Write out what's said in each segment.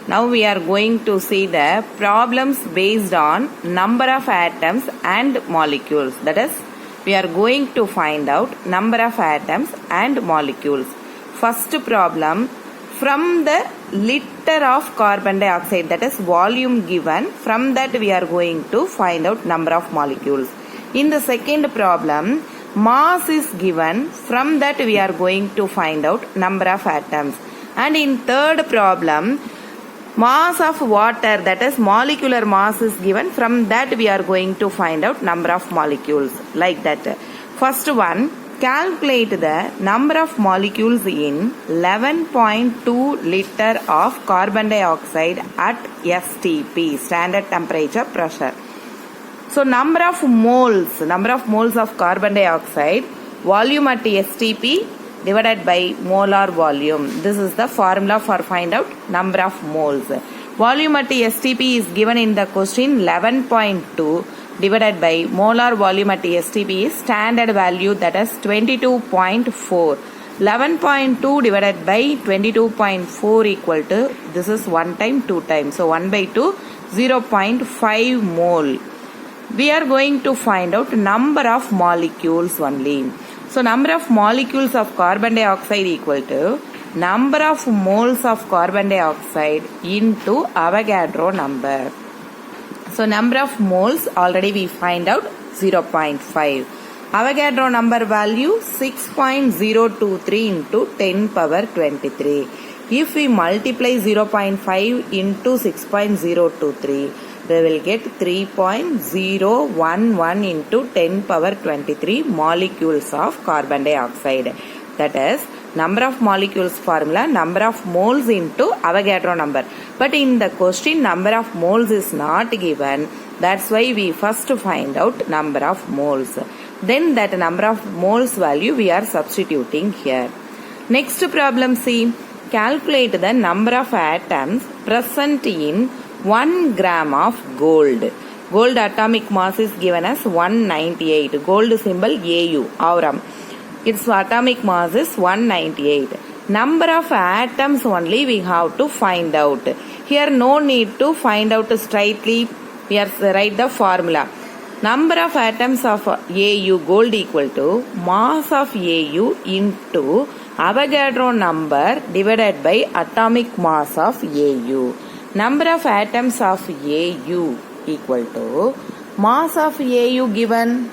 Now we are going to see the problems based on number of atoms and molecules. That is, we are going to find out number of atoms and molecules. First problem, from the liter of carbon dioxide, that is volume given, from that we are going to find out number of molecules. In the second problem, mass is given, from that we are going to find out number of atoms. And in third problem, mass of water, that is molecular mass is given, from that we are going to find out number of molecules, like that. First one, calculate the number of molecules in 11.2 liter of carbon dioxide at STP, standard temperature pressure. So number of moles of carbon dioxide, volume at STP divided by molar volume. This is the formula for find out number of moles. Volume at STP is given in the question 11.2 divided by molar volume at STP is standard value, that is 22.4. 11.2 divided by 22.4 equal to, this is 1 time 2 times. So 1 by 2, 0.5 mole. We are going to find out number of molecules only. So number of molecules of carbon dioxide equal to number of moles of carbon dioxide into Avogadro number. So number of moles already we find out 0.5. Avogadro number value 6.023 into 10 power 23. If we multiply 0.5 into 6.023, we will get 3.011 into 10 power 23 molecules of carbon dioxide. That is, number of molecules formula, number of moles into Avogadro number. But in the question, number of moles is not given. That's why we first find out number of moles. Then that number of moles value we are substituting here. Next problem C. Calculate the number of atoms present in 1 gram of gold. Gold atomic mass is given as 198. Gold symbol AU, aurum. Its atomic mass is 198. Number of atoms only we have to find out. Here no need to find out straightly. We are write the formula. Number of atoms of AU gold equal to mass of AU into Avogadro number divided by atomic mass of AU. Number of atoms of AU equal to mass of AU given,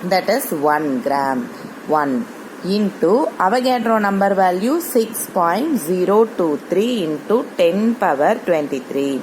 that is 1 gram. 1 into Avogadro number value 6.023 into 10 power 23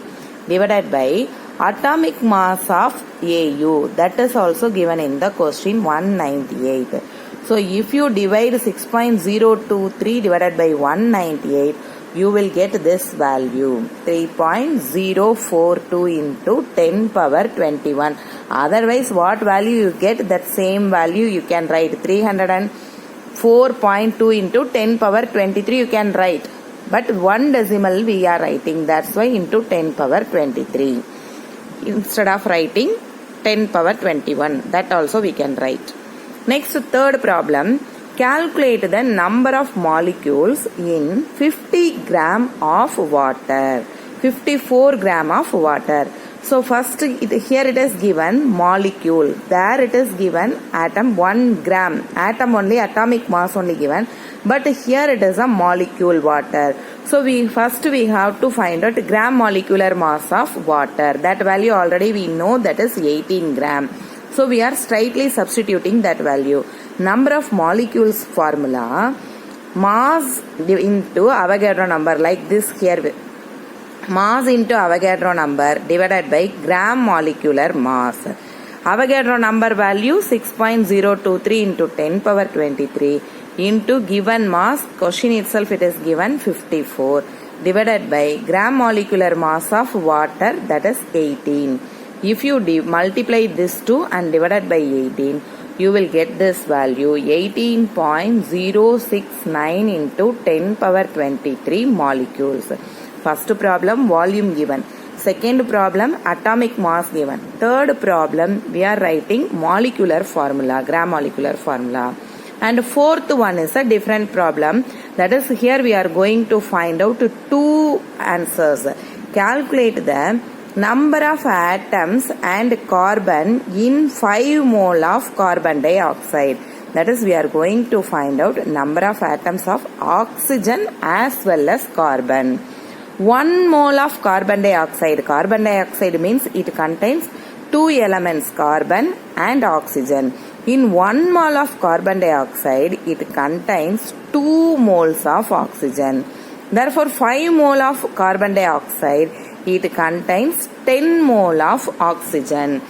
divided by atomic mass of AU, that is also given in the question 198. So if you divide 6.023 divided by 198, you will get this value 3.042 into 10 power 21. Otherwise what value you get, that same value you can write 304.2 into 10 power 23 you can write. But one decimal we are writing, that's why into 10 power 23. Instead of writing 10 power 21, that also we can write. Next, third problem. Calculate the number of molecules in 50 gram of water. 54 gram of water. So first here it is given molecule. There it is given atom 1 gram. Atom only, atomic mass only given. But here it is a molecule water. So we have to find out gram molecular mass of water. That value already we know, that is 18 gram. So we are straightly substituting that value. Number of molecules formula, mass into Avogadro number, like this here. Mass into Avogadro number divided by gram molecular mass. Avogadro number value 6.023 into 10 power 23 into given mass, question itself it is given 54, divided by gram molecular mass of water, that is 18. If you multiply this 2 and divided by 18, you will get this value 18.069 into 10 power 23 molecules. First problem, volume given. Second problem, atomic mass given. Third problem, we are writing molecular formula, gram molecular formula. And fourth one is a different problem. That is, here we are going to find out two answers. Calculate the number of atoms and carbon in 5 mole of carbon dioxide. That is, we are going to find out number of atoms of oxygen as well as carbon. 1 mole of carbon dioxide. Carbon dioxide means it contains two elements, carbon and oxygen. In 1 mole of carbon dioxide, it contains 2 moles of oxygen. Therefore, 5 mole of carbon dioxide, it contains 10 mole of oxygen.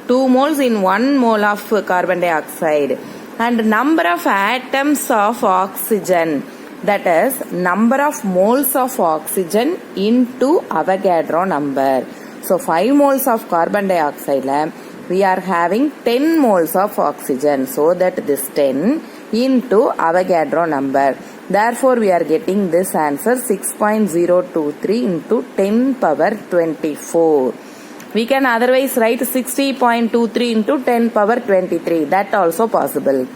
2 moles in 1 mole of carbon dioxide. And number of atoms of oxygen, that is number of moles of oxygen into Avogadro number. So 5 moles of carbon dioxide, we are having 10 moles of oxygen. So that this 10 into Avogadro number. Therefore, we are getting this answer 6.023 into 10 power 24. We can otherwise write 60.23 into 10 power 23. That also possible.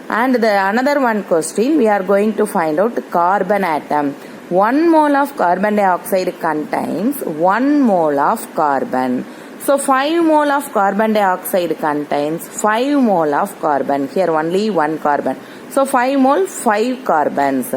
And the another one question, we are going to find out carbon atom. 1 mole of carbon dioxide contains 1 mole of carbon. So 5 mole of carbon dioxide contains 5 mole of carbon. Here only 1 carbon. So 5 mole, 5 carbons.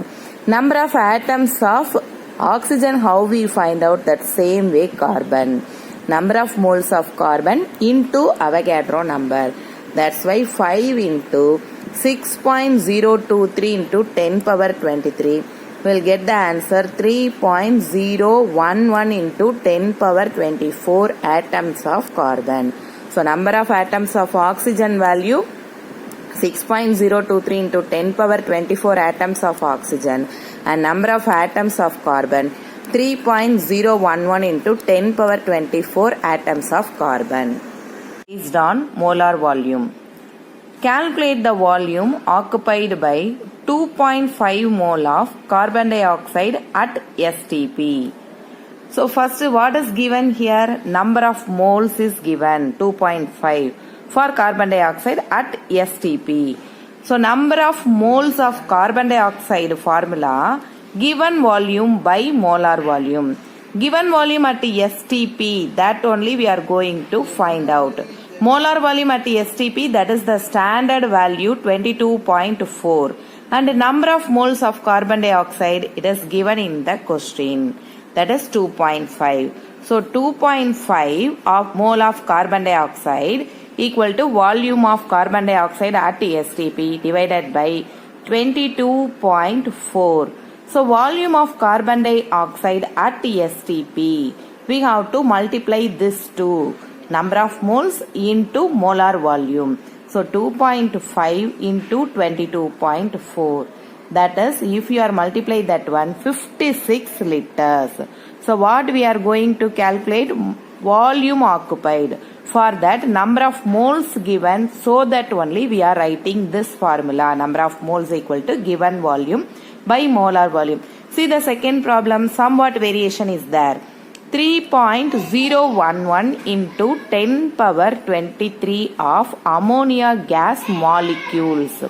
Number of atoms of oxygen, how we find out? That same way carbon. Number of moles of carbon into Avogadro number. That's why 5 into 6.023 into 10 power 23 will get the answer 3.011 into 10 power 24 atoms of carbon. So number of atoms of oxygen value 6.023 into 10 power 24 atoms of oxygen, and number of atoms of carbon 3.011 into 10 power 24 atoms of carbon. Based on molar volume. Calculate the volume occupied by 2.5 mole of carbon dioxide at STP. So first, what is given here? Number of moles is given 2.5 for carbon dioxide at STP. So number of moles of carbon dioxide formula, given volume by molar volume. Given volume at STP, that only we are going to find out. Molar volume at STP, that is the standard value 22.4. And number of moles of carbon dioxide, it is given in the question. That is 2.5. So 2.5 of mole of carbon dioxide equal to volume of carbon dioxide at STP divided by 22.4. So volume of carbon dioxide at STP, we have to multiply this two. Number of moles into molar volume. So 2.5 into 22.4. That is, if you are multiply that one, 56 liters. So what we are going to calculate? Volume occupied. For that, number of moles given, so that only we are writing this formula. Number of moles equal to given volume by molar volume. See the second problem, somewhat variation is there. 3.011 into 10 power 23 of ammonia gas molecules.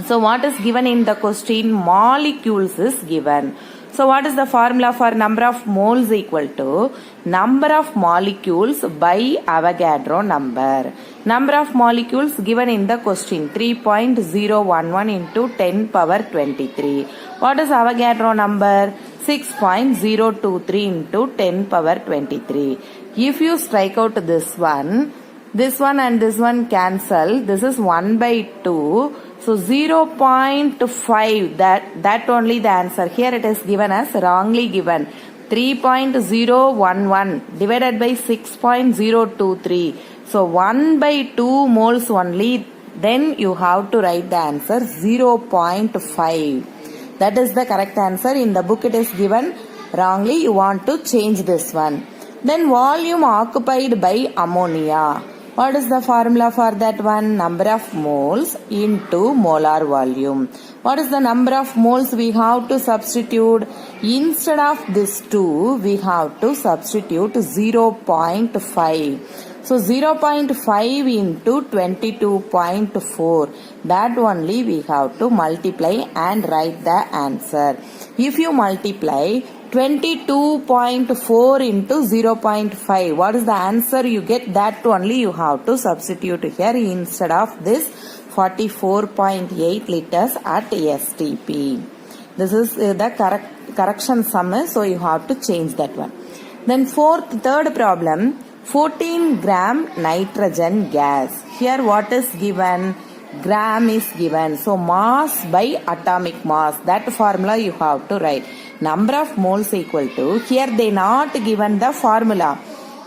So what is given in the question? Molecules is given. So what is the formula for number of moles equal to number of molecules by Avogadro number. Number of molecules given in the question 3.011 into 10 power 23. What is Avogadro number? 6.023 into 10 power 23. If you strike out this one and this one cancel. This is 1 by 2. So 0.5, that only the answer. Here it is given as wrongly given. 3.011 divided by 6.023. So 1 by 2 moles only. Then you have to write the answer 0.5. That is the correct answer. In the book it is given wrongly. You want to change this one. Then volume occupied by ammonia. What is the formula for that one? Number of moles into molar volume. What is the number of moles we have to substitute? Instead of this 2, we have to substitute 0.5. So 0.5 into 22.4. That only we have to multiply and write the answer. If you multiply 22.4 into 0.5, what is the answer you get? That only you have to substitute here instead of this 44.8 liters at STP. This is the correction sum, so you have to change that one. Then third problem, 14 gram nitrogen gas. Here what is given? Gram is given. So mass by atomic mass. That formula you have to write. Number of moles equal to, here they not given the formula.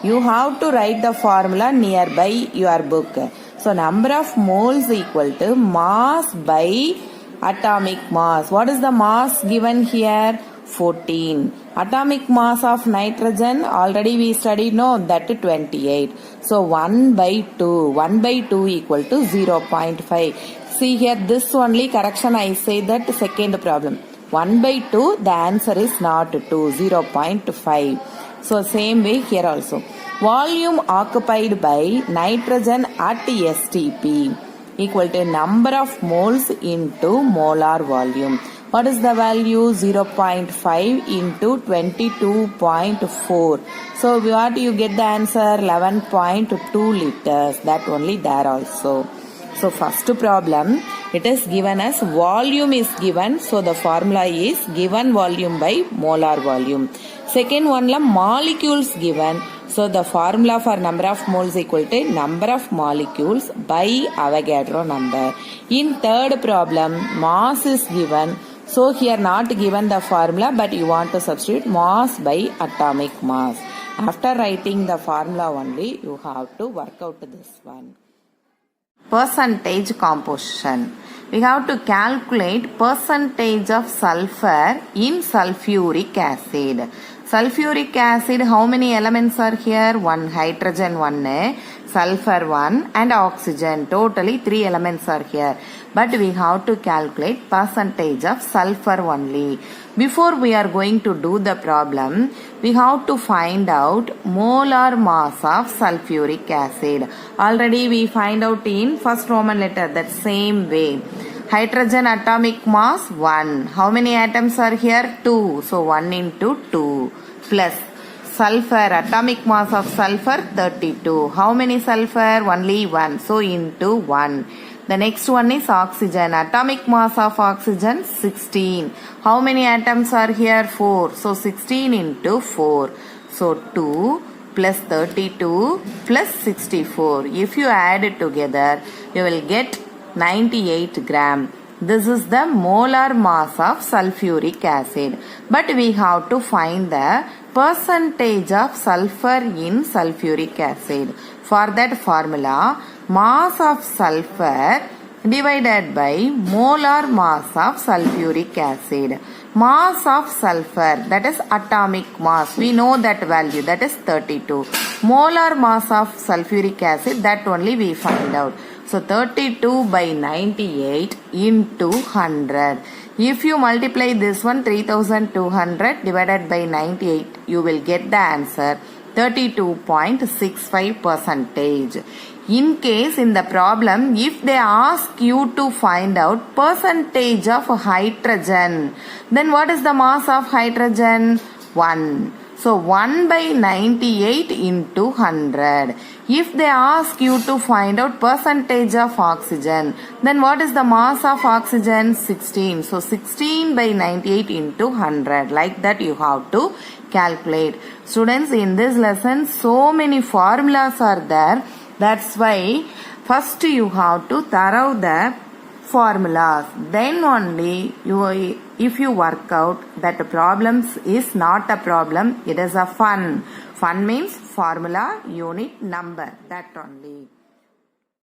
You have to write the formula nearby your book. So number of moles equal to mass by atomic mass. What is the mass given here? 14. Atomic mass of nitrogen, already we studied, no, that 28. So 1 by 2. 1 by 2 equal to 0.5. See here, this only correction I say that second problem. 1 by 2, the answer is not 2, 0.5. So same way here also. Volume occupied by nitrogen at STP equal to number of moles into molar volume. What is the value? 0.5 into 22.4. So what you get the answer? 11.2 liters. That only there also. So first problem, it is given as volume is given. So the formula is given volume by molar volume. Second one, molecules given. So the formula for number of moles equal to number of molecules by Avogadro number. In third problem, mass is given. So here not given the formula, but you want to substitute mass by atomic mass. After writing the formula only, you have to work out this one. Percentage composition. We have to calculate percentage of sulfur in sulfuric acid. Sulfuric acid, how many elements are here? 1 hydrogen, 1 sulfur, 1 and oxygen. Totally 3 elements are here. But we have to calculate percentage of sulfur only. Before we are going to do the problem, we have to find out molar mass of sulfuric acid. Already we find out in first Roman letter, that same way. Hydrogen atomic mass 1. How many atoms are here? 2. So 1 into 2 plus sulfur, atomic mass of sulfur 32. How many sulfur? Only 1. So into 1. The next one is oxygen. Atomic mass of oxygen 16. How many atoms are here? 4. So 16 into 4. So 2 plus 32 plus 64. If you add it together, you will get 98 gram. This is the molar mass of sulfuric acid. But we have to find the percentage of sulfur in sulfuric acid. For that formula, mass of sulfur divided by molar mass of sulfuric acid. Mass of sulfur, that is atomic mass. We know that value, that is 32. Molar mass of sulfuric acid, that only we find out. So 32 by 98 into 100. If you multiply this one, 3200 divided by 98, you will get the answer 32.65%. In case in the problem, if they ask you to find out percentage of hydrogen, then what is the mass of hydrogen? 1. So 1 by 98 into 100. If they ask you to find out percentage of oxygen, then what is the mass of oxygen? 16. So 16 by 98 into 100. Like that you have to calculate. Students, in this lesson, so many formulas are there. That's why first you have to thorough the formulas. Then only if you work out that problems is not a problem, it is a fun. Fun means formula, unit, number. That only.